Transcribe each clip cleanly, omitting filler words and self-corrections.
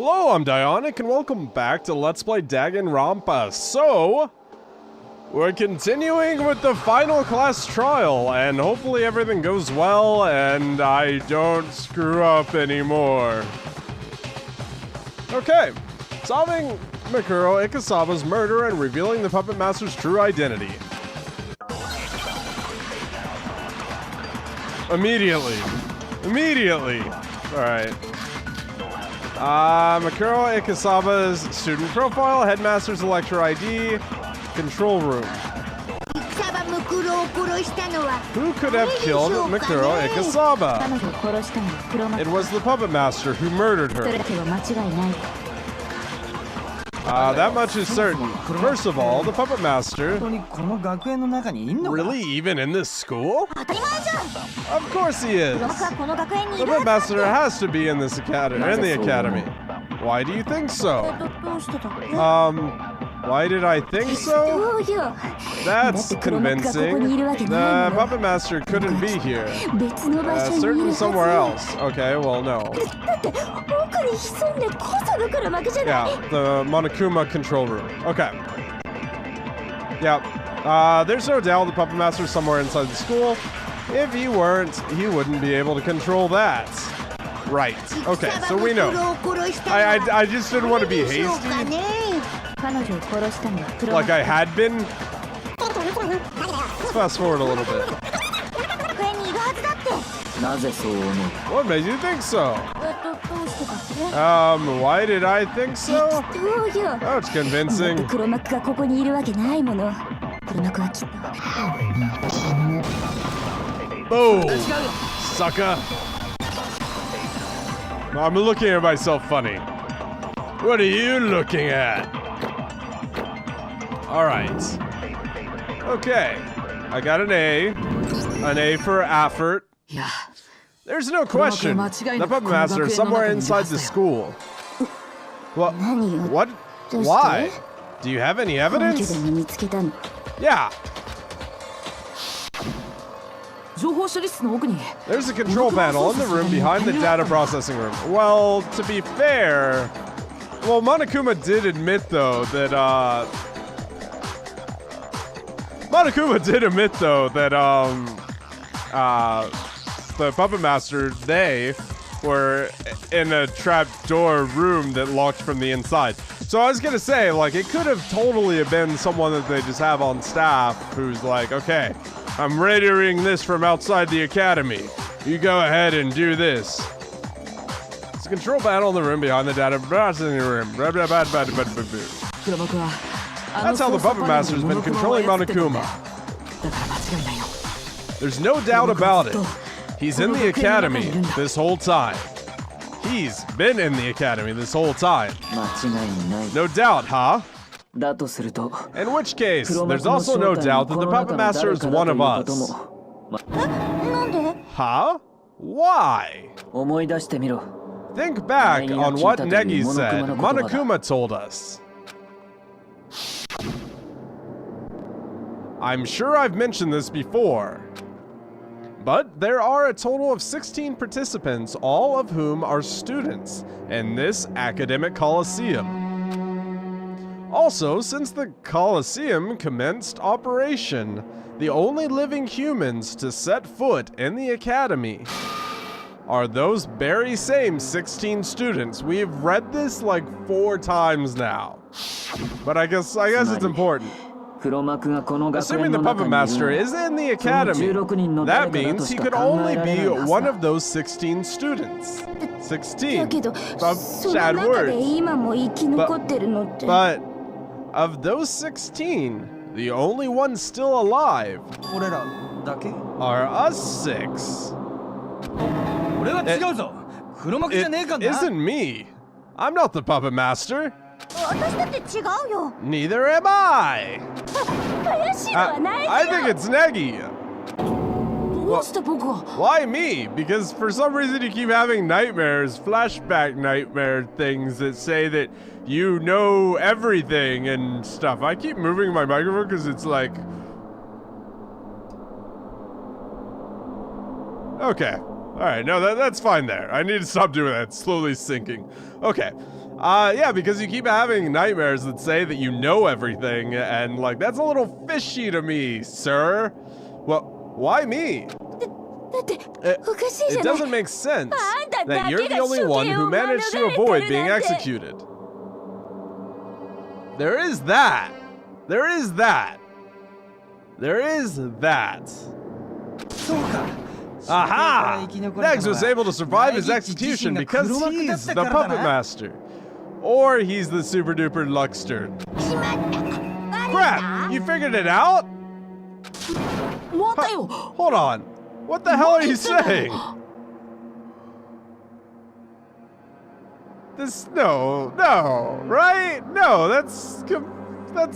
Hello, I'm Dieonik, and welcome back to Let's Play Danganronpa. So, we're continuing with the final class trial, and hopefully everything goes well, and I don't screw up anymore. Okay, solving Mikuro Ikasaba's murder and revealing the Puppet Master's true identity. Immediately. Alright. Mikuro Ikasaba's student profile, headmaster's lecture ID, control room. Who could have killed Mikuro Ikasaba? It was the Puppet Master who murdered her. That much is certain. First of all, the Puppet Master... Really? Even in this school? Of course he is! The Puppet Master has to be in this academy, Why do you think so? Why did I think so? That's convincing. The Puppet Master couldn't be here. Certainly somewhere else. Okay, well, no. Yeah, the Monokuma control room. Okay. Yeah. There's no doubt the Puppet Master is somewhere inside the school. If he weren't, he wouldn't be able to control that. Right. Okay, so we know. I just didn't want to be hasty. Like I had been. Let's fast forward a little bit. What made you think so? Why did I think so? Oh, it's convincing. Boom! Sucker! I'm looking at myself funny. What are you looking at? Alright. Okay. I got an A. An A for effort. There's no question. The Puppet Master is somewhere inside the school. What? What? Why? Do you have any evidence? Yeah. There's a control panel in the room behind the data processing room. Well, to be fair... Well, Monokuma did admit, though, that, the Puppet Master, they were in a trapdoor room that locked from the inside. So I was gonna say, like, it could have totally been someone that they just have on staff who's like, okay, I'm radioing this from outside the academy. You go ahead and do this. It's a control panel in the room behind the data processing room. That's how the Puppet Master's been controlling Monokuma. There's no doubt about it. He's in the academy this whole time. He's been in the academy this whole time. No doubt, huh? In which case, there's also no doubt that the Puppet Master is one of us. Huh? Why? Think back on what Negi said. Monokuma told us. I'm sure I've mentioned this before. But there are a total of 16 participants, all of whom are students in this academic coliseum. Also, since the Coliseum commenced operation, the only living humans to set foot in the academy are those very same 16 students. We've read this like 4 times now. But I guess it's important. Assuming the Puppet Master is in the academy, that means he could only be one of those 16 students. 16 of sad words. But of those 16, the only ones still alive are us 6. It isn't me. I'm not the Puppet Master. Neither am I. I think it's Negi. Well, why me? Because for some reason you keep having nightmares, flashback nightmare things that say that you know everything and stuff. I keep moving my microphone because it's like... Okay. Alright, no, that's fine there. I need to stop doing that. It's slowly sinking. Okay. Yeah, because you keep having nightmares that say that you know everything, and, like, that's a little fishy to me, sir. Well, why me? It doesn't make sense that you're the only one who managed to avoid being executed. There is that. There is that. There is that. Aha! Negs was able to survive his execution because he's the puppet master. Or he's the super duper Luckster. Crap! You figured it out? Hold on. What the hell are you saying? No, right? No, that's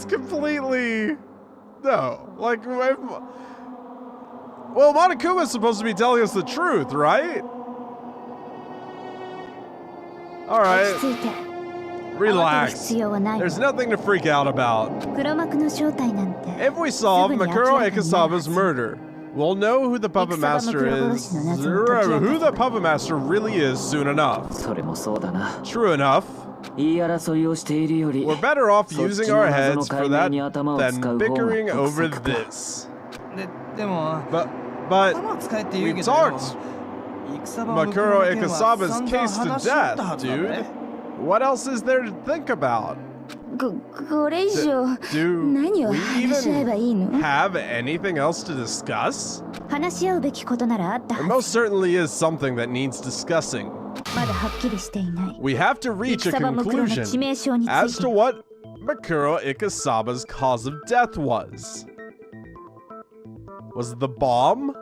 completely, no. Like, well, Monokuma's supposed to be telling us the truth, right? All right. Relax. There's nothing to freak out about. If we solve Makuro Ikasaba's murder, we'll know who the puppet master is. Who the puppet master really is soon enough. True enough. We're better off using our heads for that than bickering over this. But we talked Makuro Ikasaba's case to death, dude. What else is there to think about? Do we even have anything else to discuss? There most certainly is something that needs discussing. We have to reach a conclusion as to what Makuro Ikasaba's cause of death was. Was it the bomb?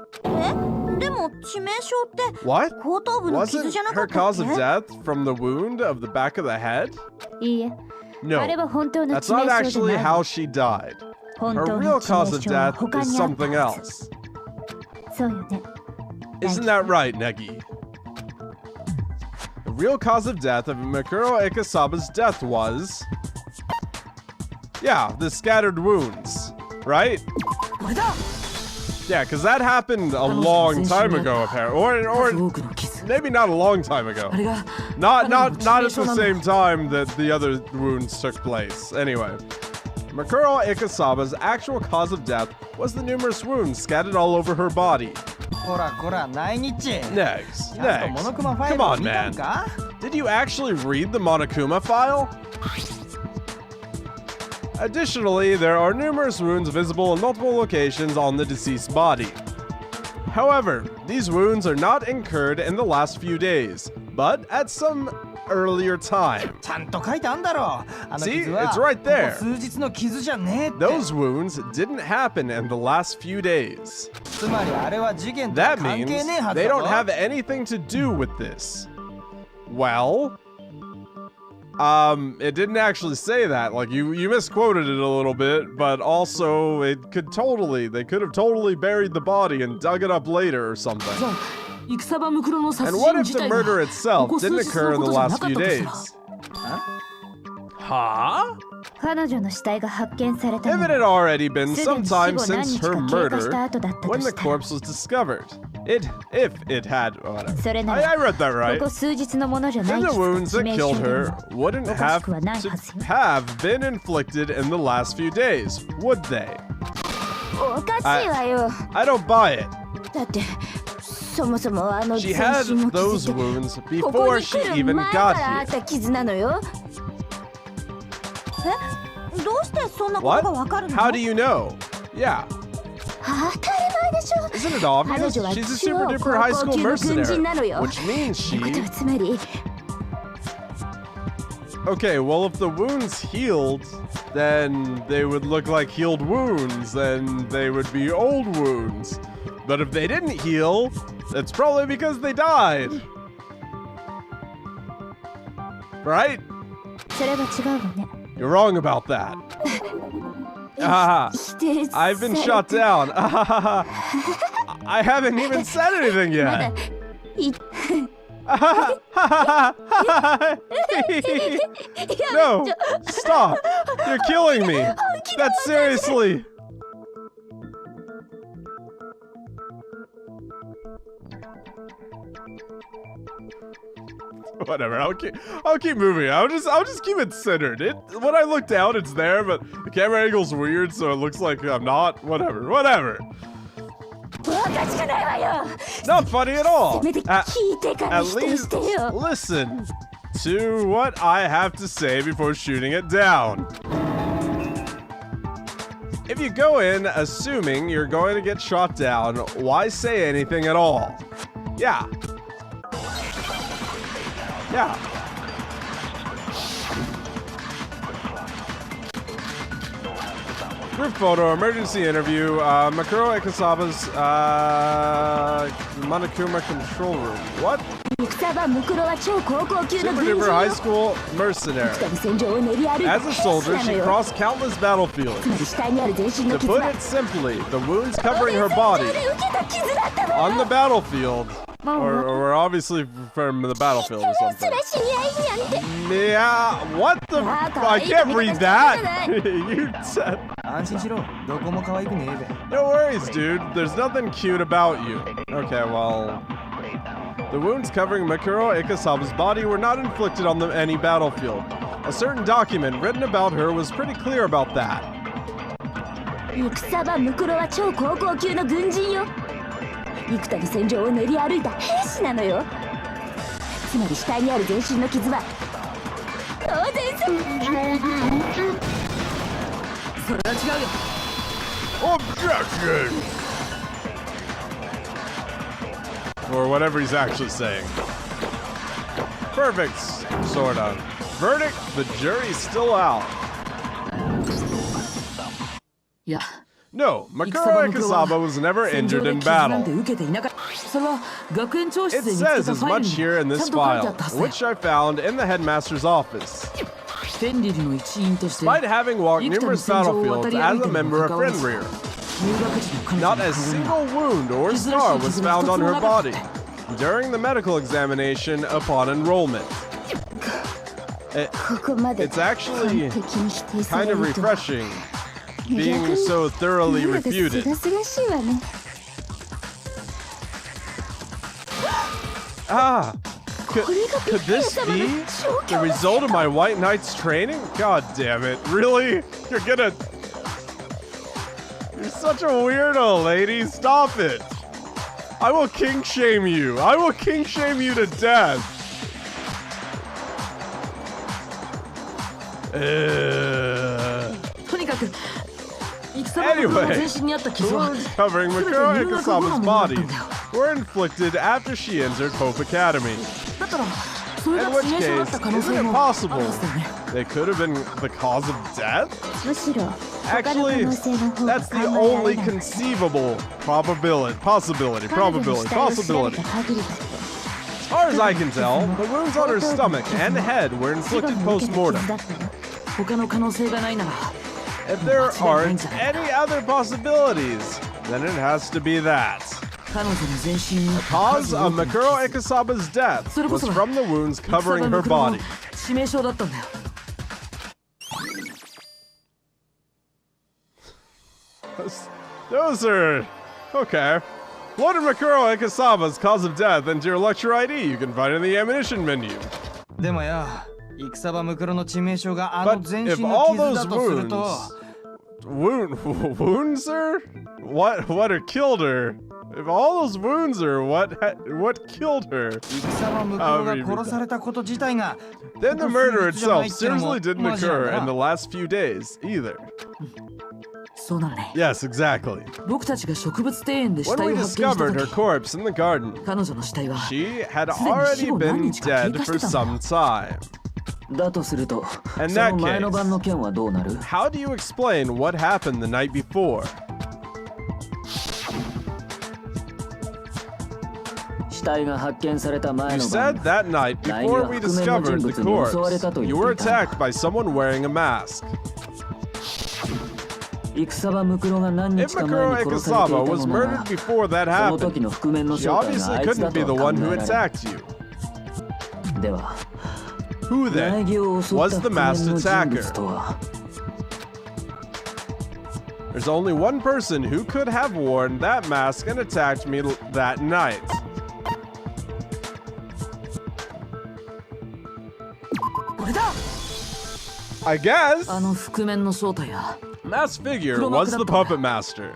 What? Wasn't her cause of death from the wound of the back of the head? No, that's not actually how she died. Her real cause of death is something else. Isn't that right, Negi? The real cause of death of Makuro Ikasaba's death was... yeah, the scattered wounds, right? Yeah, because that happened a long time ago, apparently. Or maybe not a long time ago. Not at the same time that the other wounds took place. Anyway, Makuro Ikasaba's actual cause of death was the numerous wounds scattered all over her body. Negs, come on, man. Did you actually read the Monokuma file? Additionally, there are numerous wounds visible in multiple locations on the deceased body. However, these wounds are not incurred in the last few days, but at some earlier time. See, it's right there. Those wounds didn't happen in the last few days. That means they don't have anything to do with this. Well... it didn't actually say that. Like, you misquoted it a little bit, but also they could have totally buried the body and dug it up later or something. And what if the murder itself didn't occur in the last few days? Huh? If it had already been some time since her murder, when the corpse was discovered. If it had, whatever. I read that right. Then the wounds that killed her wouldn't have to have been inflicted in the last few days, would they? I don't buy it. She had those wounds before she even got here. What? How do you know? Yeah. Isn't it obvious? She's a super duper high school mercenary, which means she... Okay, well, if the wounds healed, then they would look like healed wounds, then they would be old wounds. But if they didn't heal, it's probably because they died. Right? You're wrong about that. I've been shot down. I haven't even said anything yet. No, stop. You're killing me. That's seriously. Whatever. I'll keep moving. I'll just keep it centered. When I look down, it's there, but the camera angle's weird, so it looks like I'm not. Whatever. Not funny at all. At least listen to what I have to say before shooting it down. If you go in assuming you're going to get shot down, why say anything at all? Yeah. Group photo, emergency interview, Makuro Ikasaba's Monokuma control room. What? Super duper high school mercenary. As a soldier, she crossed countless battlefields. To put it simply, the wounds covering her body on the battlefield, or obviously from the battlefield or something. Yeah, what the? I can't read that. You said. No worries, dude. There's nothing cute about you. Okay, well. The wounds covering Makuro Ikasaba's body were not inflicted on any battlefield. A certain document written about her was pretty clear about that. Objection! Or whatever he's actually saying. Perfect, sort of. Verdict, the jury's still out. Yeah. No, Makuro Ikasaba was never injured in battle. It says as much here in this file, which I found in the headmaster's office. Despite having walked numerous battlefields as a member of Fenrir, not a single wound or scar was found on her body during the medical examination upon enrollment. It's actually kind of refreshing being so thoroughly refuted. Could this be the result of my White Knight's training? God damn it, really? You're such a weirdo, lady. Stop it. I will kink shame you. I will kink shame you to death. Anyway, wounds covering Makuro Ikasaba's body were inflicted after she entered Hope Academy. In which case, isn't it possible they could have been the cause of death? Actually, that's the only conceivable possibility. As far as I can tell, the wounds on her stomach and head were inflicted post-mortem. If there aren't any other possibilities, then it has to be that. The cause of Makuro Ikasaba's death was from the wounds covering her body. Those are... okay. Load in Makuro Ikasaba's cause of death into your lecture ID you can find in the ammunition menu. But if all those wounds are what killed her? If all those wounds are what killed her, then the murder itself seriously didn't occur in the last few days either. Yes, exactly. When we discovered her corpse in the garden, she had already been dead for some time. In that case, how do you explain what happened the night before? You said that night before we discovered the corpse, you were attacked by someone wearing a mask. If Makuro Ikasaba was murdered before that happened, she obviously couldn't be the one who attacked you. Who then was the masked attacker? There's only one person who could have worn that mask and attacked me that night. I guess. あの覆面の正体や Masked figure was the puppet master.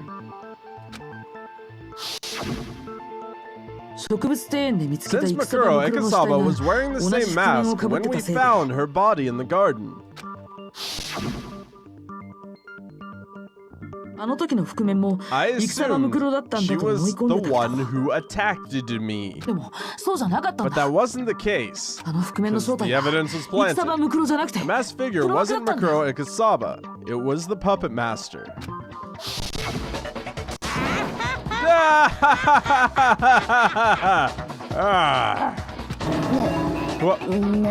植物庭園で見つけた Since 戦場 Makuro ムクロの死体 Ikasaba が was wearing the 同じ same 覆面を mask かぶっ when て we たせいで found her body in the garden. あの時の覆面も I 戦場ム assumed クロだったん she だと思い was 込ん the でた one who attacked me. でもそうじゃなかったん But だ that wasn't the case. あの覆面の Because 正 the 体は evidence was planted. 戦場ムクロじゃなくて The masked figure wasn't Makuro Ikasaba. It was the puppet master.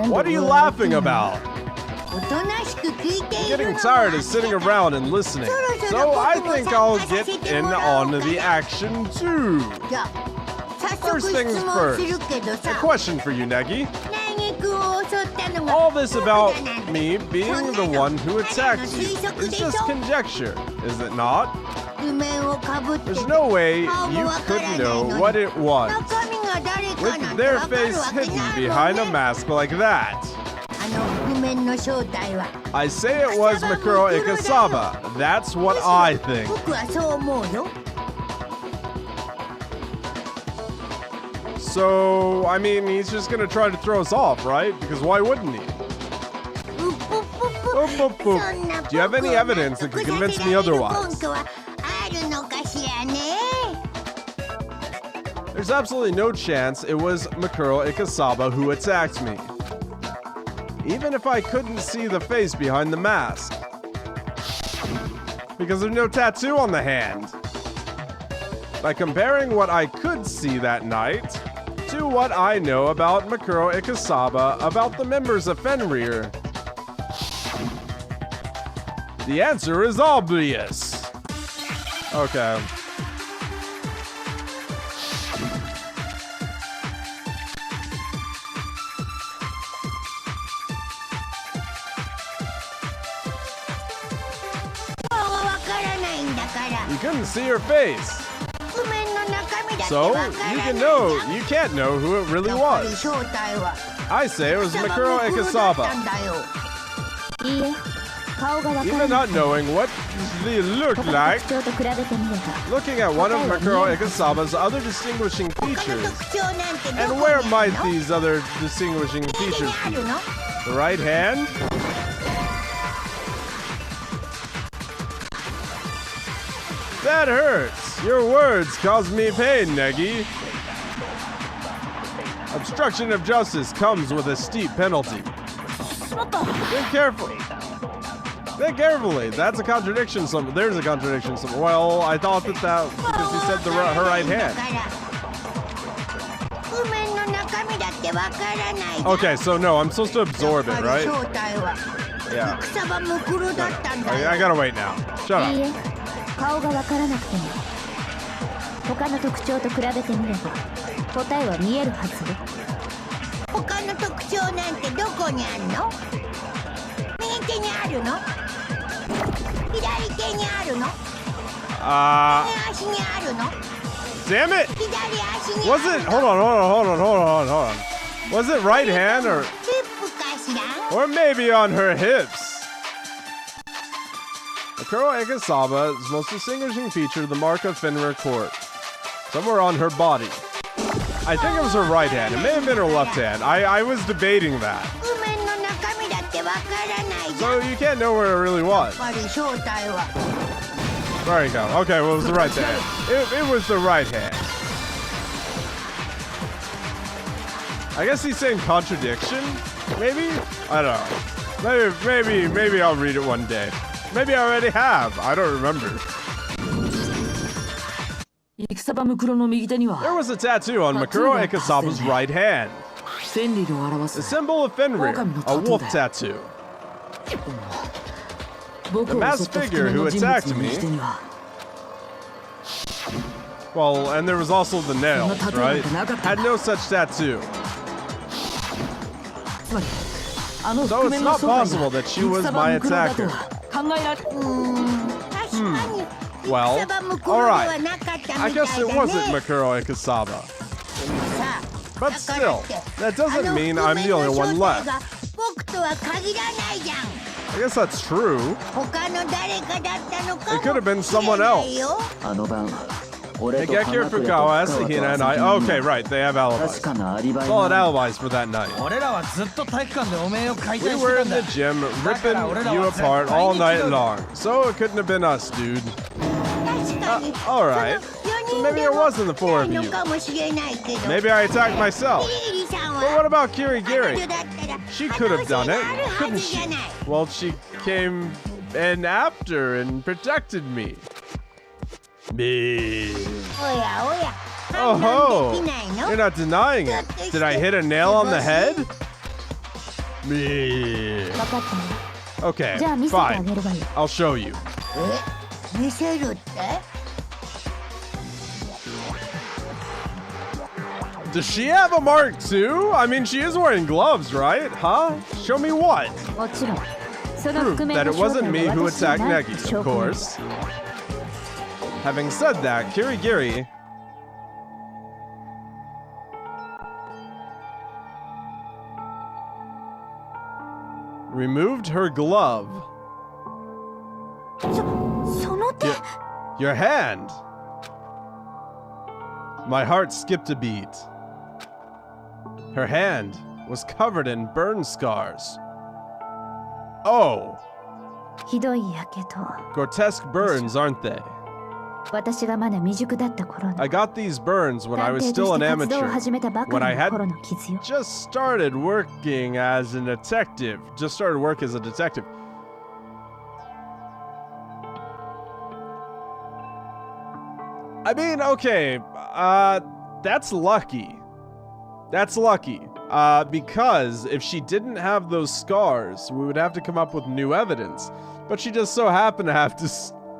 What are you laughing about? I'm getting tired of sitting around and listening, so I think I'll get in on the action too. First things first, a question for you, Negi. All this about me being the one who attacked you is just conjecture, is it not? There's no way you could know what it was, with their face hidden behind a mask like that. I say it was Makuro Ikasaba. That's what I think. So, I mean, he's just gonna try to throw us off, right? Because why wouldn't he? Boop, boop, boop. Do you have any evidence that could convince me otherwise? There's absolutely no chance it was Makuro Ikasaba who attacked me. Even if I couldn't see the face behind the mask. Because there's no tattoo on the hand. By comparing what I could see that night to what I know about Makuro Ikasaba about the members of Fenrir, the answer is obvious. Okay. You couldn't see her face. So, you can't know who it really was. I say it was Makuro Ikasaba. Even not knowing what they look like, looking at one of Makuro Ikasaba's other distinguishing features. And where might these other distinguishing features be? The right hand? That hurts! Your words cause me pain, Negi. Obstruction of justice comes with a steep penalty. Think carefully. Think carefully. That's a contradiction. There's a contradiction. Well, I thought that because he said her right hand. Okay, so no, I'm supposed to absorb it, right? Yeah. I gotta wait now. Shut up. 顔がわからなくても他の特徴と比べてみれば答えは見えるはずで他の特徴なんてどこにあるの右手にあるの左手にあるの右足にあるの Damn it! 左足に Was it? Hold on. Was it right hand or ヒップかしら or maybe on her hips? Makuro Ikasaba's most distinguishing feature, the mark of Fenrir Court. Somewhere on her body. I think it was her right hand. It may have been her left hand. I was debating that. So you can't know where it really was. There you go. Okay, well, it was the right hand. It was the right hand. I guess he's saying contradiction? Maybe? I don't know. Maybe I'll read it one day. Maybe I already have. I don't remember. There was a tattoo on Makuro Ikasaba's right hand. The symbol of Fenrir, a wolf tattoo. The masked figure who attacked me. Well, and there was also the nails, right? Had no such tattoo. So it's not possible that she was my attacker. Well, alright. I guess it wasn't Makuro Ikasaba. But still, that doesn't mean I'm the only one left. I guess that's true. 他の誰かだったのかも It could have been someone else. しれないよ Higeki Fukawa, Asahina, and I. Okay, right, they have alibis. Solid alibis for that night. 俺らはずっと体育館でおめえを解 We 体し were てた in んだ the gym ripping you apart all night long, so it couldn't have been us, dude. 確かに Alright. そ So の maybe 4 it wasn't the four of 人 you. のかもしれないけど Maybe I attacked myself. ギリギリさん But は what about 彼 Kirigiri? 女だったら She could have done it, 可能性があるは couldn't ずじ she? ゃない Well, she came in after and protected me. Me. おやおや Oh 判断 ho! できないの You're not denying it. Did I hit a nail on the head? Me. 分かったよ Okay, じゃあ見せてあ fine. げるわよ I'll show you. え見せるって Does she have a mark too? I mean, she is wearing gloves, right? Huh? Show me what? もちろんその Proof 覆面 that の it 正 wasn't 体 me は who 私じゃ attacked ないって Negi, 証 of 拠よ course. Having said that, Kirigiri removed her glove. その手 Your hand. My heart skipped a beat. Her hand was covered in burn scars. Oh, ひどいやけど grotesque burns, aren't they? 私がまだ未熟だった頃の I got these burns when I 探 was 偵と still し an て活動を amateur. 始めたばか When I りの had 頃の傷よ just started working as a detective. Just started work as a detective. I mean, okay, that's lucky. That's lucky. Because if she didn't have those scars, we would have to come up with new evidence. But she just so happened to have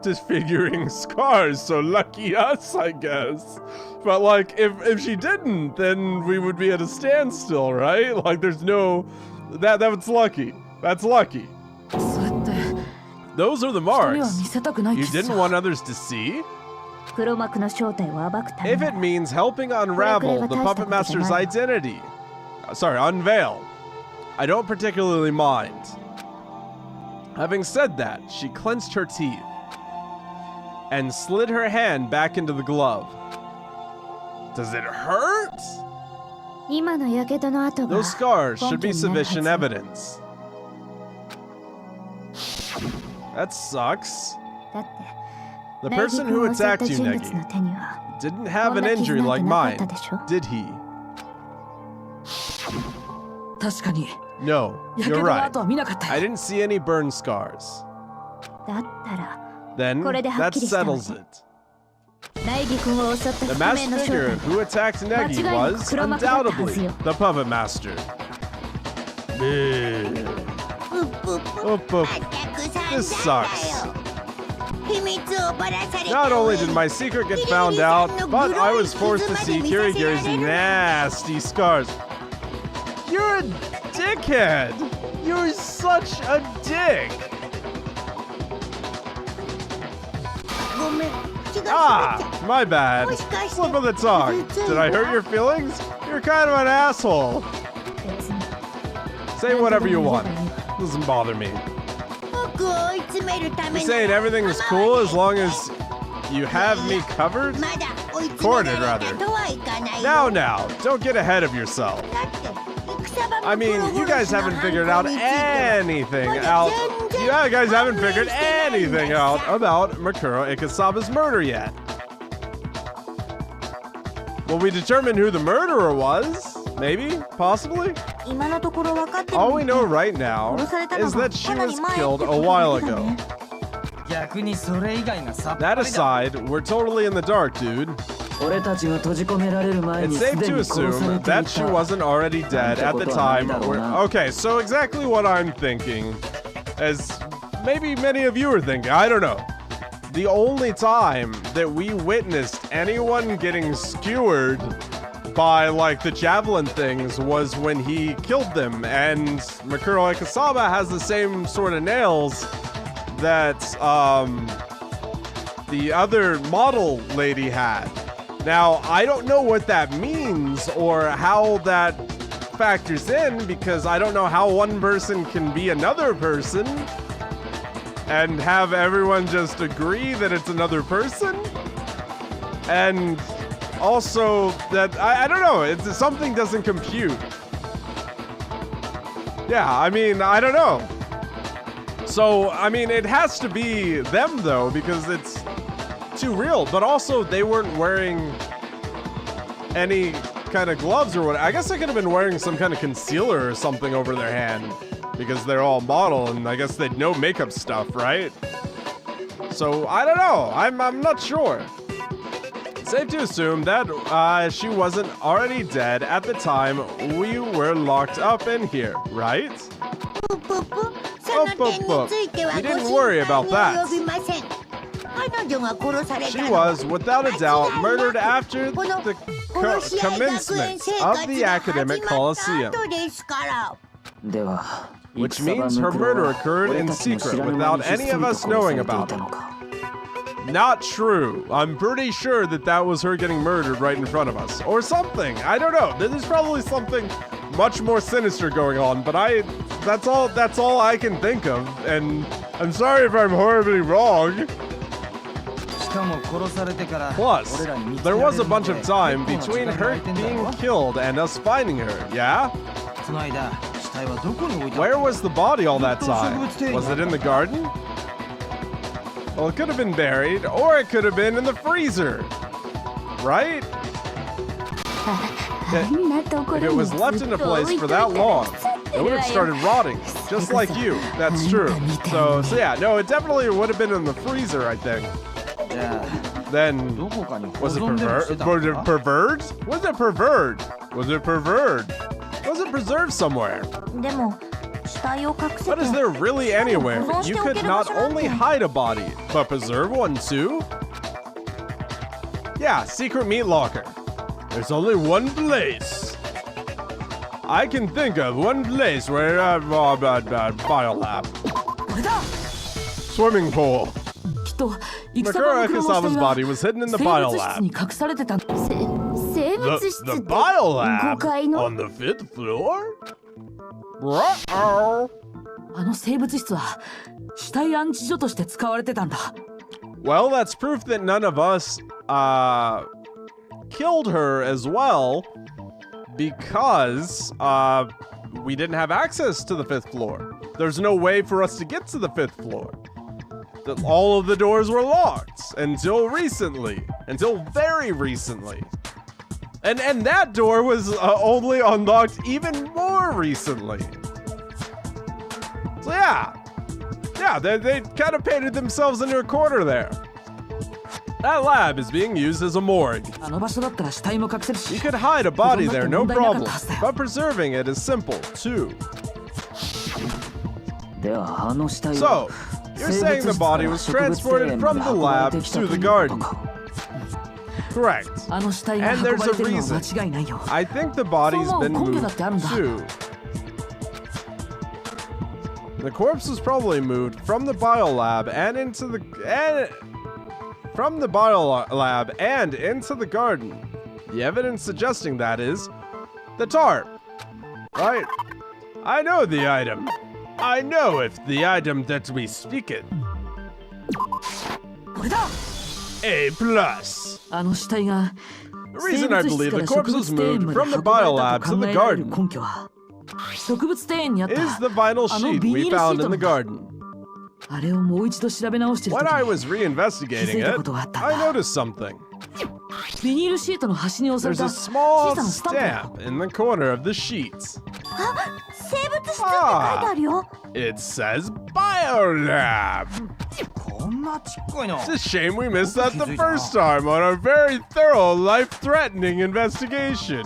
disfiguring scars, so lucky us, I guess. But like, if she didn't, then we would be at a standstill, right? Like, there's no... That's lucky. That's lucky. そうやって Those are the 人には marks. 見せたくない You 気さ didn't want others to see? 黒幕の正体を暴くため If な it ら means helping unravel the puppet master's identity. Sorry, unveil. I don't particularly mind. Having said that, she clenched her teeth and slid her hand back into the glove. Does it hurt? 今のやけどの跡が Those scars 根 should 拠 be になるはず sufficient evidence. That sucks. だって The 名義 person 君 who を襲っ attacked た you, 人物 Negi, の手には didn't have an こんな傷 injury なん like てなかっ mine, たでしょ did he? 確かに No, やけ you're どの right. 跡は見なかった I よ didn't see any burn scars. だったら Then これではっ that きりしたわね settles it. 苗木君を襲った The 覆 masked 面の正 figure 体 who attacked Negi 間違いなく was 黒幕だったはず undoubtedly よ the puppet master. うっぷっぷ Oop, ま oop. ったく散 This 々だ sucks. よ秘密をばらされ Not た only 上 did に my secret get found out, but I was forced to see Kirigiri's nasty scars. You're a dickhead! You're such a dick! ごめん気が Ah, する my bad. もしかして Slip of the tongue. Did I hurt your feelings? You're kind of an asshole. 別に Say whatever you want. Doesn't bother me. 僕を追い詰めるため You're な saying ら everything's 構わ cool ない as long as you have me covered? まだ追い詰められたとはいかないよ Now, now, don't get ahead of yourself. だって戦場の I mean, you guys haven't figured out anything out. You guys haven't figured anything out about Mikuro Ikasaba's murder yet. Will we determine who the murderer was? Maybe? Possibly? 今のところ分かってる All の we know right now 殺されたの is が that she かなり was 前 killed って a こと while だけど ago. ね逆にそれ以外がさっぱ That りだ aside, we're totally in the dark, dude. 俺たちが閉じ込められる前 It's に safe すで to に殺され assume てい that she た wasn't already dead at the time. Okay, so exactly what I'm thinking, as maybe many of you are thinking, I don't know. The only time that we witnessed anyone getting skewered by, like, the javelin things was when he killed them, and Mikuro Ikasaba has the same sort of nails that, the other model lady had. Now, I don't know what that means or how that factors in because I don't know how one person can be another person and have everyone just agree that it's another person. And also that, I don't know, it's something doesn't compute. Yeah, I mean, I don't know. So, I mean, it has to be them though, because it's too real, but also they weren't wearing any kind of gloves or what. I guess they could have been wearing some kind of concealer or something over their hand because they're all model and I guess they'd know makeup stuff, right? So, I don't know. I'm not sure. Safe to assume that she wasn't already dead at the time we were locked up in here, right? You didn't worry about that. She was, without a doubt, murdered after the commencement of the academic coliseum. Which means her murder occurred in secret without any of us knowing about it. Not true. I'm pretty sure that was her getting murdered right in front of us. Or something. I don't know. There's probably something much more sinister going on, but that's all I can think of. And I'm sorry if I'm horribly wrong. Plus, there was a bunch of time between her being killed and us finding her, yeah? Where was the body all that time? Was it in the garden? Well, it could have been buried, or it could have been in the freezer. Right? If it was left in a place for that long, it would have started rotting, just like you. That's true. So yeah, no, it definitely would have been in the freezer, I think. Then, was it preserved? Was it preserved? Was it preserved? Was it preserved somewhere? But is there really anywhere you could not only hide a body, but preserve one too? Yeah, secret meat locker. There's only one place. I can think of one place where biolab. Swimming pool. Makura Akasawa's body was hidden in the biolab. The biolab? On the 5th floor? Well, that's proof that none of us killed her as well because we didn't have access to the 5th floor. There's no way for us to get to the 5th floor. All of the doors were locked until recently, until very recently. And that door was only unlocked even more recently. So yeah, they kind of painted themselves into a corner there. That lab is being used as a morgue. You could hide a body there, no problem, but preserving it is simple, too. So, you're saying the body was transported from the lab to the garden. Correct. And there's a reason. I think the body's been moved, too. The corpse was probably moved from the biolab and into the garden. The evidence suggesting that is the tarp. Right? I know the item. I know if the item that we speak it. A+. The reason I believe the corpse was moved from the biolab to the garden is the vinyl sheet we found in the garden. When I was re-investigating it, I noticed something. There's a small stamp in the corner of the sheet. It says Biolab. It's a shame we missed that the first time on our very thorough, life-threatening investigation.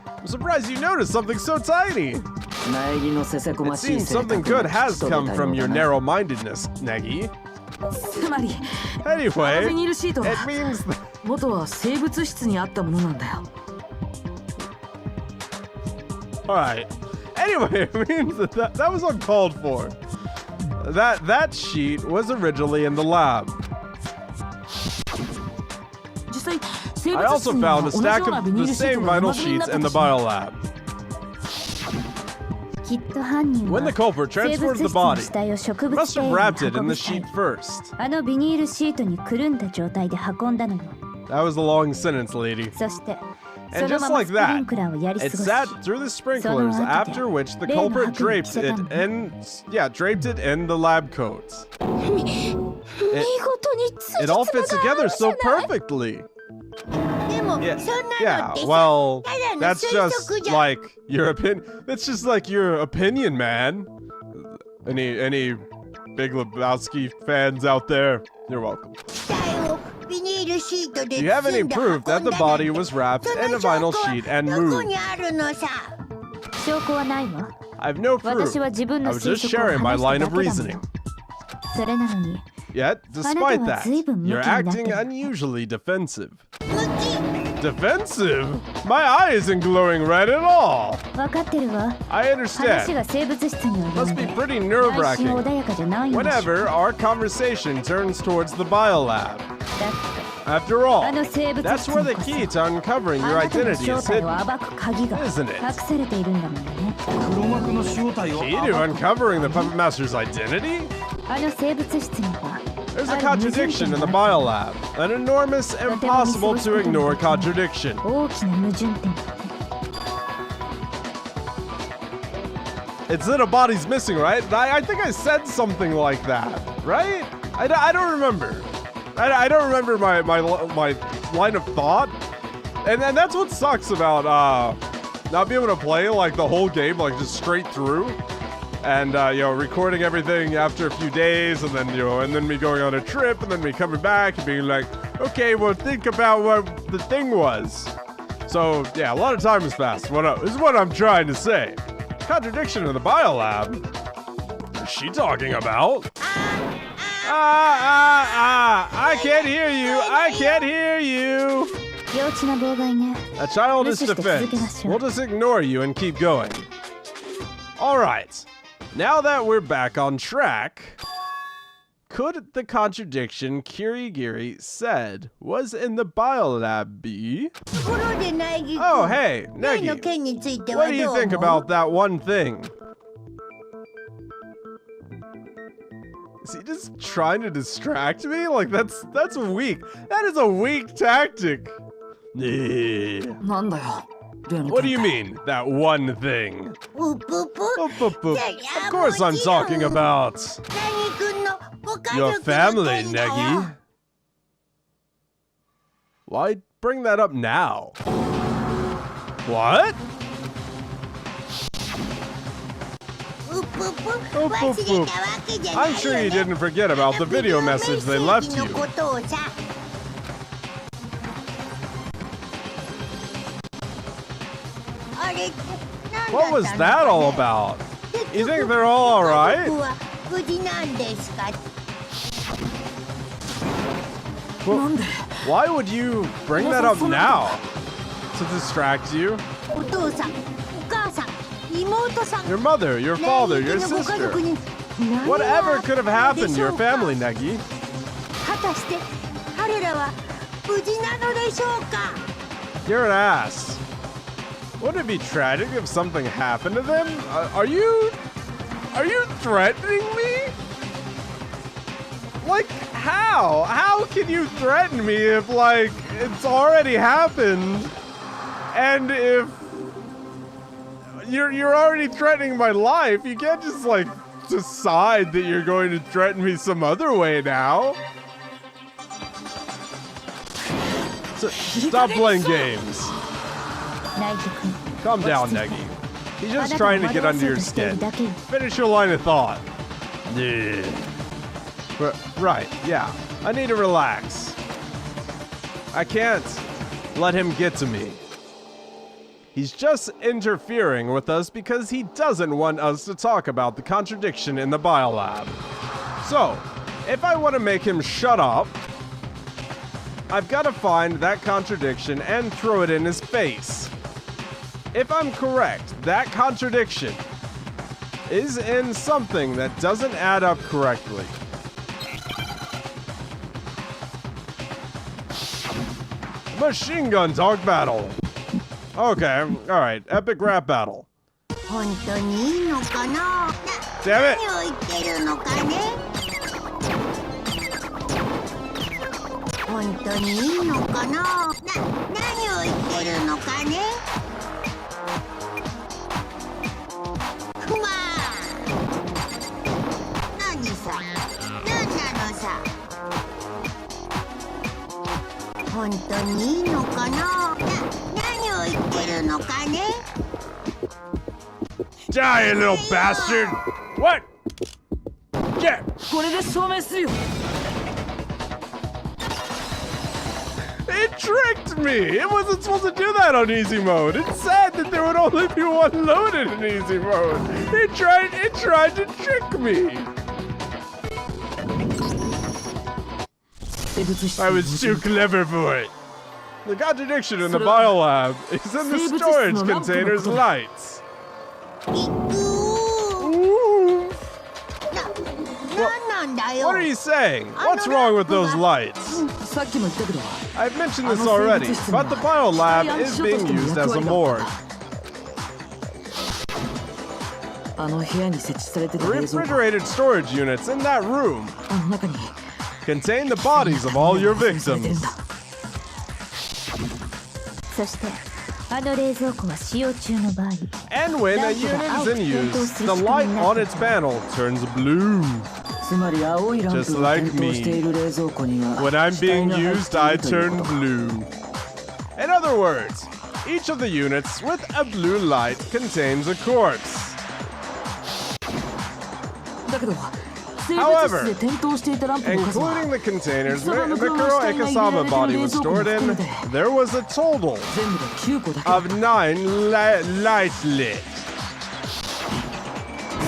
I'm surprised you noticed something so tiny. It seems something good has come from your narrow-mindedness, Negi. Anyway, it means that... Alright. Anyway, it means that was uncalled for. That sheet was originally in the lab. I also found a stack of the same vinyl sheets in the biolab. When the culprit transported the body, he must have wrapped it in the sheet first. あのビニールシートにくるんだ状態で運んだのよ。 That was a long sentence, lady. そして And just like that, it sat through the sprinklers, after which the culprit draped it in the lab coats. It all fits together so perfectly. Yeah, well, that's just like your opinion. That's just like your opinion, man. Any Big Lebowski fans out there? You're welcome. Do you have any proof that the body was wrapped in a vinyl sheet and moved? I have no proof. I was just sharing my line of reasoning. Yet, despite that, you're acting unusually defensive. Defensive? My eye isn't glowing red at all. I understand. Must be pretty nerve-wracking whenever our conversation turns towards the biolab. After all, that's where the key to uncovering your identity is hidden, isn't it? Key to uncovering the Puppet Master's identity? There's a contradiction in the biolab. An enormous, impossible to ignore contradiction. It's that a body's missing, right? I think I said something like that, right? I don't remember. I don't remember my line of thought. And that's what sucks about not being able to play like the whole game like just straight through. And recording everything after a few days, and then and then me going on a trip, and then me coming back and being like, okay, well, think about what the thing was. So yeah, a lot of time has passed. This is what I'm trying to say. Contradiction in the biolab. What is she talking about? I can't hear you. I can't hear you. A childish defense. We'll just ignore you and keep going. All right. Now that we're back on track, could the contradiction Kirigiri said was in the biolab be? Oh, hey, Negi. What do you think about that one thing? Is he just trying to distract me? Like, that's weak. That is a weak tactic. What do you mean, that one thing? Of course I'm talking about your family, Negi. Why bring that up now? What? I'm sure you didn't forget about the video message they left you. What was that all about? You think they're all alright? Well, why would you bring that up now? To distract you? Your mother, your father, your sister. Whatever could have happened to your family, Negi. You're an ass. Wouldn't it be tragic if something happened to them? Are you threatening me? Like, how? How can you threaten me if, like, it's already happened? And if you're already threatening my life, you can't just, like, decide that you're going to threaten me some other way now. So, stop playing games. Calm down, Negi. He's just trying to get under your skin. Finish your line of thought. Yeah. Right, yeah. I need to relax. I can't let him get to me. He's just interfering with us because he doesn't want us to talk about the contradiction in the biolab. So, if I want to make him shut up, I've got to find that contradiction and throw it in his face. If I'm correct, that contradiction is in something that doesn't add up correctly. Machine gun talk battle. Okay, alright, epic rap battle. 本当にいいのかな。 Damn it! 何を言ってるのかね。本当にいいのかな。何を言ってるのかね。くま何さ、何なのさ。本当にいいのかな。何を言ってるのかね。 Die, you little bastard! What? Get! これで証明するよ。 It tricked me! It wasn't supposed to do that on easy mode. It said that there would only be one loaded in easy mode. It tried to trick me. I was too clever for it. The contradiction in the biolab is in the storage container's lights. 行く Ooh. なんだよ。 What are you saying? What's wrong with those lights? さっきも言ったけど、 I've mentioned this already, but the biolab is being used as a morgue. あの部屋に設置されて The た冷蔵庫、 refrigerated storage units in that room あの中に contain the bodies of all your されてるん victims. だ。そしてあの冷蔵庫は使用中の場合、 And when a unit is in use, the light on its panel turns blue. つまり青いランプ Just が like 点灯している冷蔵庫には When I'm 死体 being が入っ used, て I いるという turn ことか。 blue. In other words, each of the units with a blue light contains a corpse. だけど生物室で点灯していたランプの数は Including the containers Ikisaba Mikuro Mukuro's Ikisaba body was stored in, there was a total 全部で9個だけだ of 9 lights lit.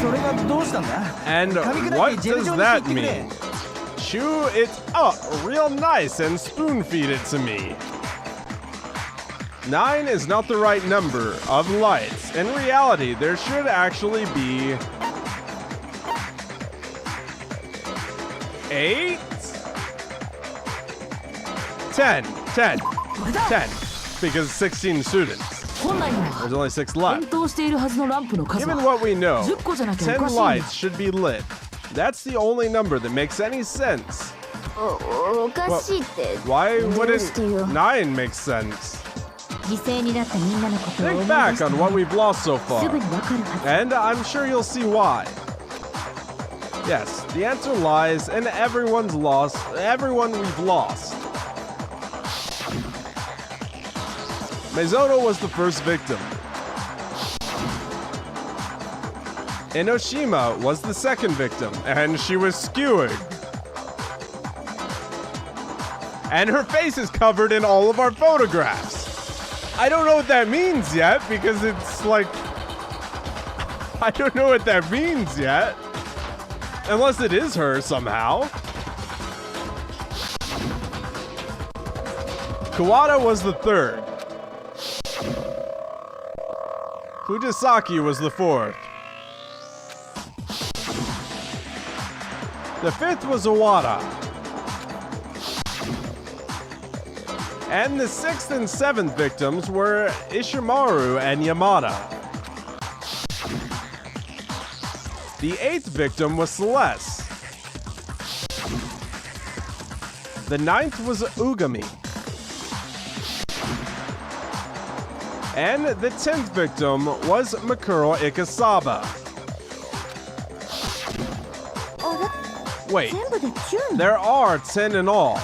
それがどうしたんだ。 And 紙くら what いジェル does 状に that してくれ。 mean? Chew it up real nice and spoon feed it to me. 9 is not the right number of lights. In reality, there should actually be 8? 10. 10. 10. Because 16 students. 本来は There's only 6 left. 点灯しているはずのランプの数 Given は what we know, 10個じゃなきゃお 10かしいんだ。 lights should be lit. That's the only number that makes any sense. おかしいって Why どう wouldn't してよ。 9 make sense? 犠牲になったみんなのことを思い Think 出 back した on ら what we've lost so す far, ぐにわかるはず。 and I'm sure you'll see why. Yes, the answer lies in everyone we've lost. Mizono was the first victim. Enoshima was the second victim, and she was skewered. And her face is covered in all of our photographs. I don't know what that means yet, because it's like... I don't know what that means yet. Unless it is her somehow. Kawada was the third. Fujisaki was the fourth. The fifth was Owada. And the sixth and seventh victims were Ishimaru and Yamada. The eighth victim was Celeste. The ninth was Ugami. And the 10th victim was Mikuro Ikisaba. あれ Wait, 全部で9 there are 10 in all.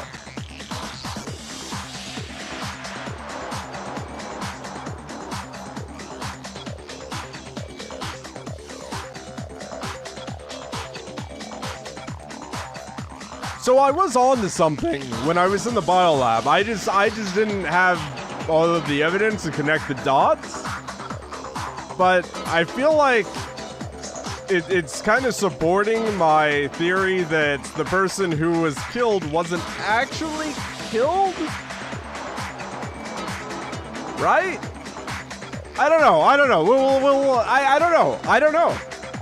So I was on to something when I was in the biolab. I just didn't have all of the evidence to connect the dots. But I feel like it's kind of supporting my theory that the person who was killed wasn't actually killed? Right? I don't know. I don't know. I don't know. I don't know.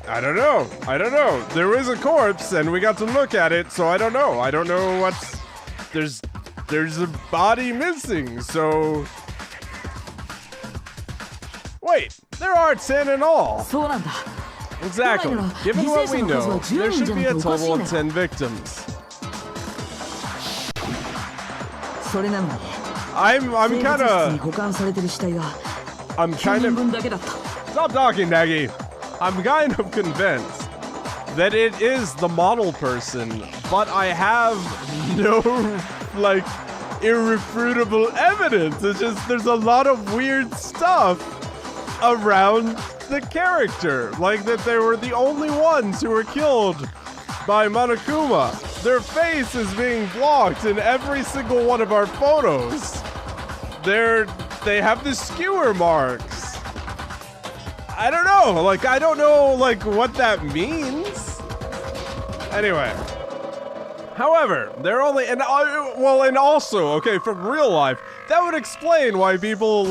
I don't know. I don't know. There was a corpse and we got to look at it, so I don't know. I don't know what's... There's a body missing, so... Wait. There are 10 in all. そうなんだ。 Exactly. Given what we know, there should be a total of 10 victims. それなのに I'm kind に of 保管されてる死体は I'm 9 kind 人 of 分だけだった。 Stop talking, Nagi. I'm kind of convinced that it is the model person, but I have no like irrefutable evidence. It's just there's a lot of weird stuff around the character, like that they were the only ones who were killed by Monokuma. Their face is being blocked in every single one of our photos. They have the skewer marks. I don't know, I don't know what that means. Anyway. However, they're only, and also, okay, from real life, that would explain why people,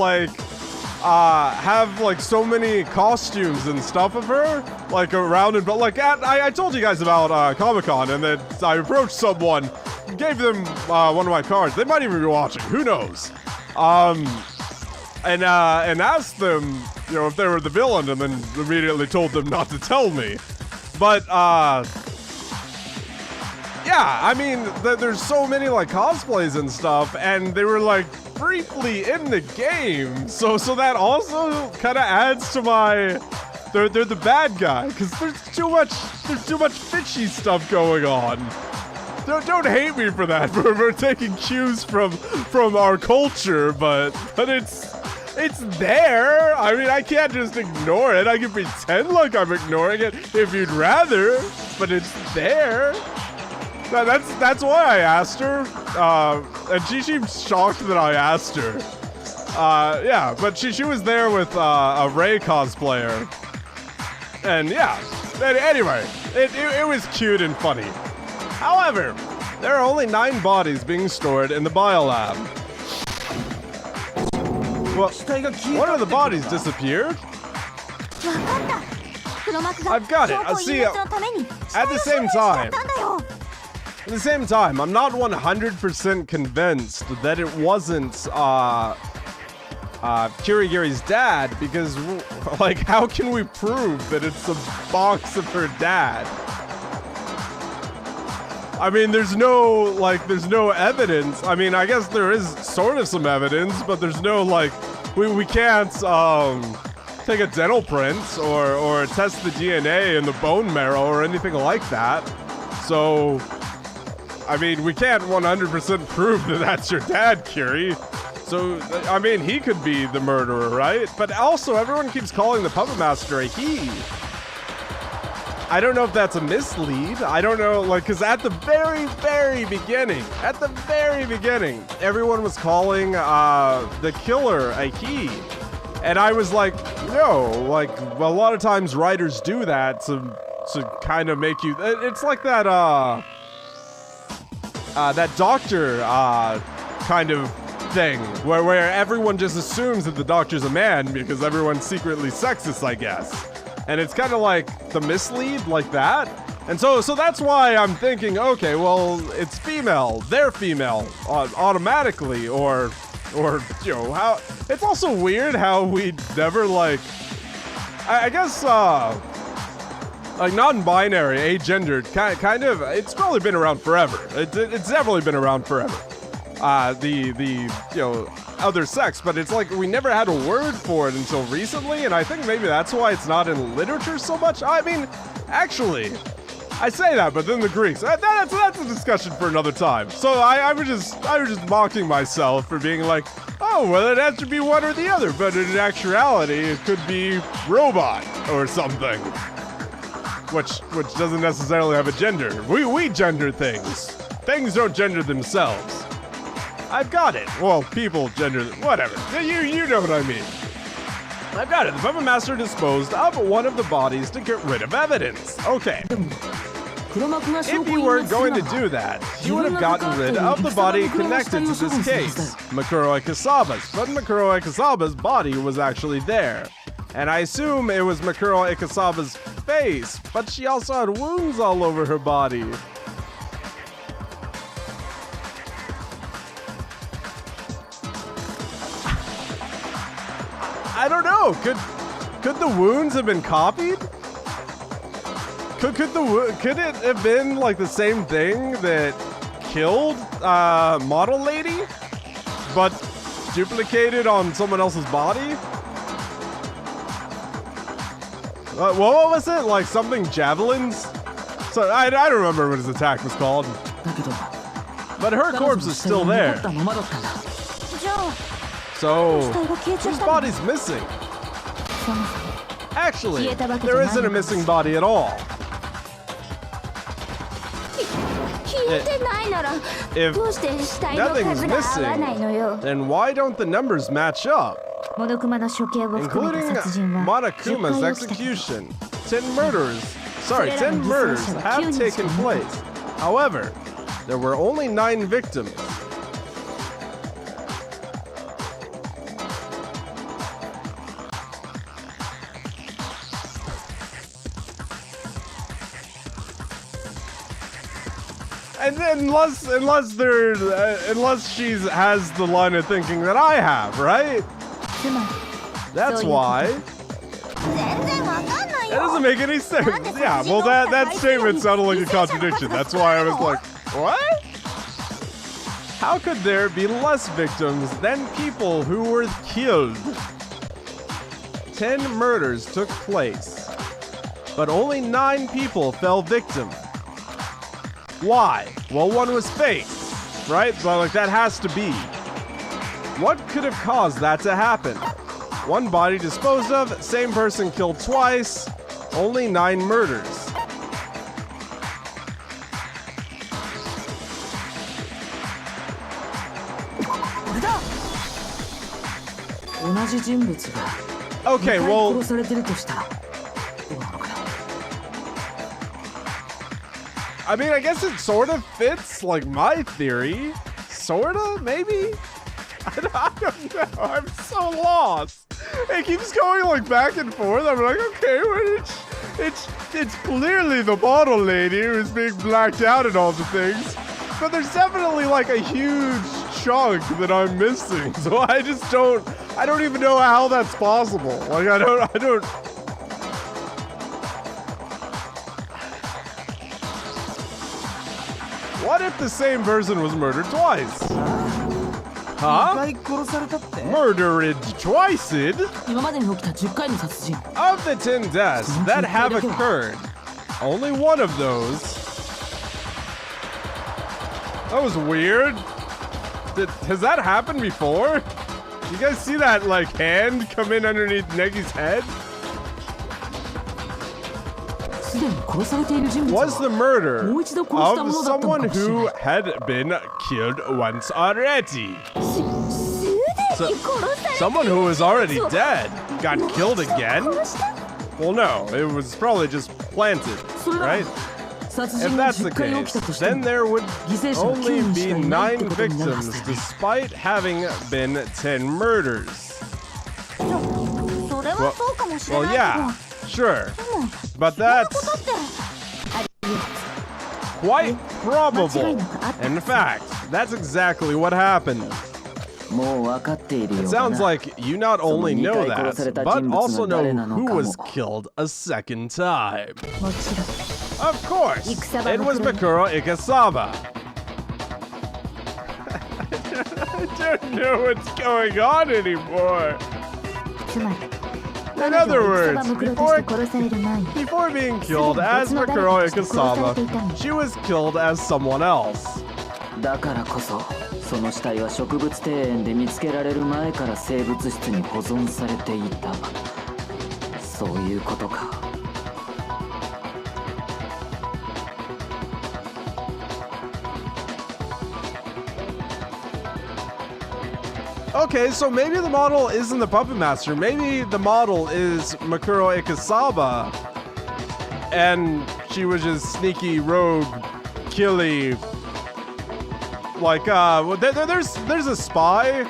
have, so many costumes and stuff of her, around and, but, I told you guys about, Comic-Con, and then I approached someone, gave them, one of my cards. They might even be watching, who knows? And asked them, if they were the villain, and then immediately told them not to tell me. But, yeah, I mean, there's so many, cosplays and stuff, and they were, briefly in the game. So that also kind of adds to my... They're the bad guy, because there's too much fishy stuff going on. Don't hate me for that, for taking cues from our culture, but it's there. I mean, I can't just ignore it. I can pretend like I'm ignoring it if you'd rather, but it's there. That's why I asked her, and she seemed shocked that I asked her. Yeah, but she was there with a Rei cosplayer, and yeah. Anyway, it was cute and funny. However, there are only 9 bodies being stored in the biolab. Well, one of the bodies disappeared. I've got it. See, at the same time, I'm not 100% convinced that it wasn't Kirigiri's dad, because, how can we prove that it's a box of her dad? I mean, there's no evidence. I mean, I guess there is sort of some evidence, but there's no, we can't, take a dental print or test the DNA in the bone marrow or anything like that. So, I mean, we can't 100% prove that that's your dad, Kiri. So, I mean, he could be the murderer, right? But also, everyone keeps calling the Puppet Master a he. I don't know if that's a mislead. I don't know, because at the very, very beginning, everyone was calling the killer a he. And I was like, no, a lot of times writers do that to kind of make you, it's like that, that doctor kind of thing, where everyone just assumes that the doctor's a man because everyone's secretly sexist, I guess. And it's kind of like the mislead, like that. And so that's why I'm thinking, okay, well, it's female, they're female, automatically, or, how, it's also weird how we never, I guess, non-binary, agendered, kind of, it's probably been around forever. It's definitely been around forever. The other sex, but it's we never had a word for it until recently, and I think maybe that's why it's not in literature so much. I mean, actually, I say that, but then the Greeks, that's a discussion for another time. So I was just mocking myself for being oh, well, it has to be one or the other, but in actuality, it could be robot or something. Which doesn't necessarily have a gender. We gender things. Things don't gender themselves. I've got it. Well, people gender, whatever. You know what I mean. I've got it. The Puppet Master disposed of one of the bodies to get rid of evidence. Okay. If you weren't going to do that, you would have gotten rid of the body connected to this case, Makuro Ikasaba's. But Makuro Ikasaba's body was actually there. And I assume it was Makuro Ikasaba's face, but she also had wounds all over her body. I don't know. Could Could the wounds have been copied? Could it have been like the same thing that killed model lady, but duplicated on someone else's body? What was it? Like something javelins? So I don't remember what his attack was called. But her corpse is still there. So whose body's missing? Actually, there isn't a missing body at all. If nothing's missing, then why don't the numbers match up? Including Monokuma's execution. 10 murders have taken place. However, there were only 9 victims. And unless she has the line of thinking that I have, right? That's why. It doesn't make any sense. Yeah, well that statement sounded like a contradiction. That's why I was like, what? How could there be less victims than people who were killed? 10 murders took place, but only 9 people fell victim. Why? Well, one was fake, right? So like that has to be. What could have caused that to happen? One body disposed of, same person killed twice, only 9 murders. Okay, well, I mean, I guess it sort of fits, like, my theory. Sorta, maybe? I don't know. I'm so lost. It keeps going, like, back and forth. I'm like, okay, well, it's clearly the model lady who's being blacked out and all the things. But there's definitely, like, a huge chunk that I'm missing. So I don't even know how that's possible. Like, I don't... What if the same person was murdered twice? Huh? Murdered twice? Of the 10 deaths that have occurred, only one of those... That was weird. Has that happened before? You guys see that, like, hand come in underneath Negi's head? Was the murder of someone who had been killed once already. So, someone who was already dead got killed again? Well, no, it was probably just planted, right? If that's the case, then there would only be 9 victims despite having been 10 murders. Well, yeah, sure. But that's quite probable. In fact, that's exactly what happened. It sounds like you not only know that, but also know who was killed a second time. Of course, it was Mikuro Ikasaba. I don't know what's going on anymore. In other words, before being killed as Mikuro Ikasaba, she was killed as someone else. だからこそ、その死体は植物庭園で見つけられる前から生物室に保存されていた。そういうことか。Okay, so maybe the model isn't the Puppet Master. Maybe the model is Mikuro Ikasaba. And she was just sneaky, rogue, killy. Like, there's a spy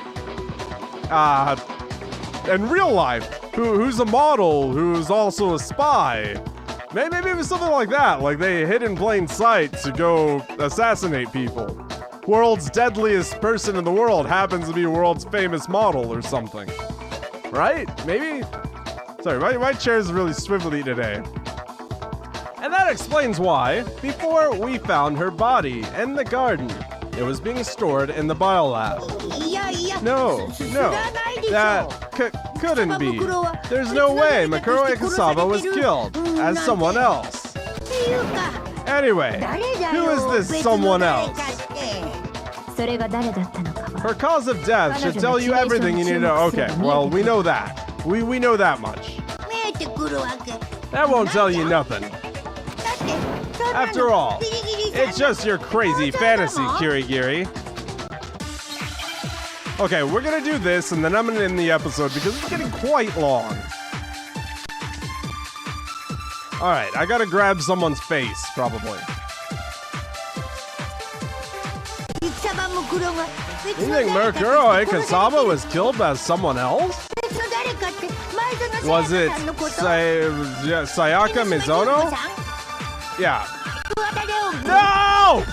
in real life who's a model who's also a spy. Maybe it was something like that. Like they hid in plain sight to go assassinate people. World's deadliest person in the world happens to be world's famous model or something. Right? Maybe? Sorry, my chair is really swivelly today. And that explains why, before we found her body in the garden, it was being stored in the biolab. No, that couldn't be. There's no way Makuro Ikasaba was killed as someone else. Anyway, who is this someone else? Her cause of death should tell you everything you need to know. Okay, well, we know that. We know that much. That won't tell you nothing. After all, it's just your crazy fantasy, Kirigiri. Okay, we're gonna do this, and then I'm gonna end the episode because it's getting quite long. Alright, I gotta grab someone's face, probably. You think Makuro Ikasaba was killed by someone else? Was it Sayaka Mizono? Yeah. No!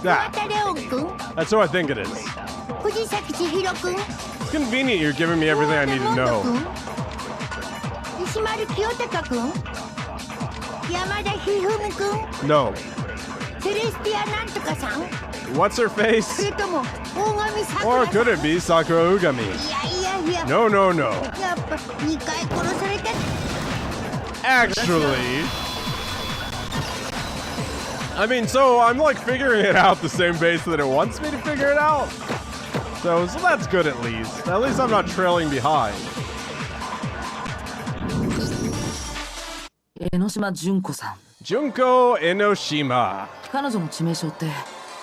Yeah. That's who I think it is. It's convenient you're giving me everything I need to know. No. What's her face? Or could it be Sakura Ugami? No. Actually, I mean, so I'm like figuring it out the same pace that it wants me to figure it out. So that's good at least. At least I'm not trailing behind. Junko Enoshima.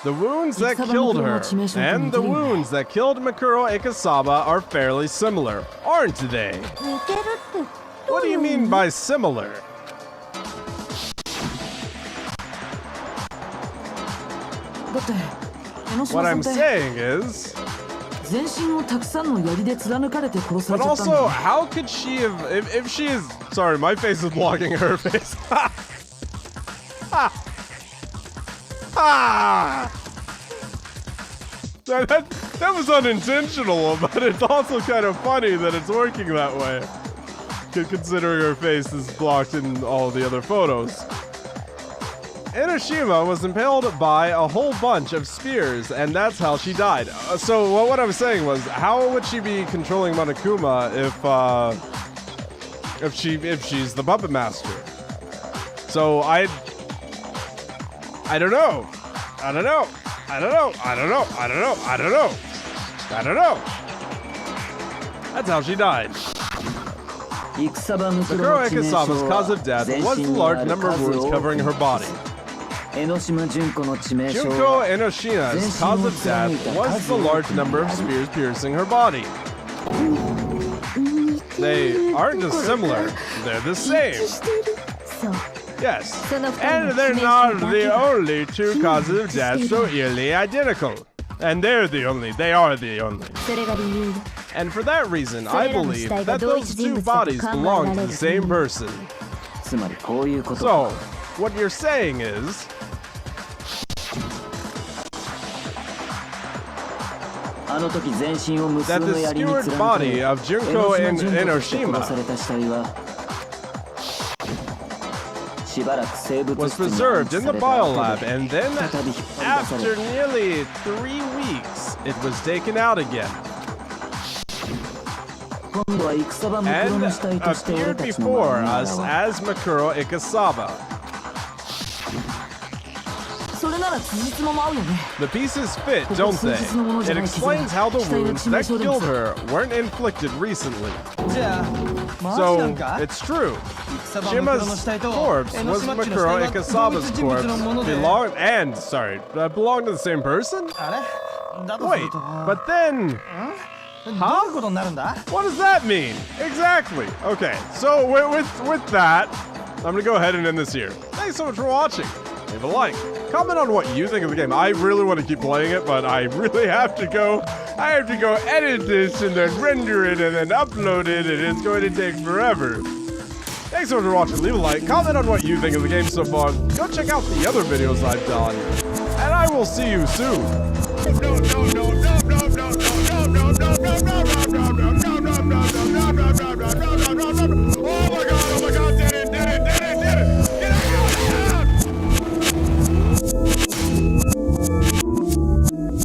The wounds that killed her and the wounds that killed Makuro Ikasaba are fairly similar, aren't they? What do you mean by similar? What I'm saying is... But also, how could she have... If she is... Sorry, my face is blocking her face. That was unintentional, but it's also kind of funny that it's working that way. Considering her face is blocked in all the other photos. Enoshima was impaled by a whole bunch of spears, and that's how she died. So what I was saying was, how would she be controlling Monokuma if she's the puppet master? So I don't know. That's how she died. Makuro Ikasaba's cause of death was the large number of wounds covering her body. Junko Enoshina's cause of death was the large number of spears piercing her body. They aren't just similar, they're the same. Yes, and they're not the only two causes of death so eerily identical. And they are the only. And for that reason, I believe that those two bodies belong to the same person. So, what you're saying is... that the skewered body of Junko Enoshima was preserved in the biolab, and then, after nearly 3 weeks, it was taken out again. And appeared before us as Makuro Ikasaba. The pieces fit, don't they? It explains how the wounds that killed her weren't inflicted recently. So, it's true. Shima's corpse was Makuro Ikasaba's corpse. Belonged to the same person? Wait, but then... どういうことになるんだ？ What does that mean? Exactly. Okay, so with that, I'm gonna go ahead and end this here. Thanks so much for watching. Leave a like. Comment on what you think of the game. I really want to keep playing it, but I really have to go. I have to go edit this and then render it and then upload it, and it's going to take forever. Thanks so much for watching. Leave a like. Comment on what you think of the game so far. Go check out the other videos I've done. And I will see you soon.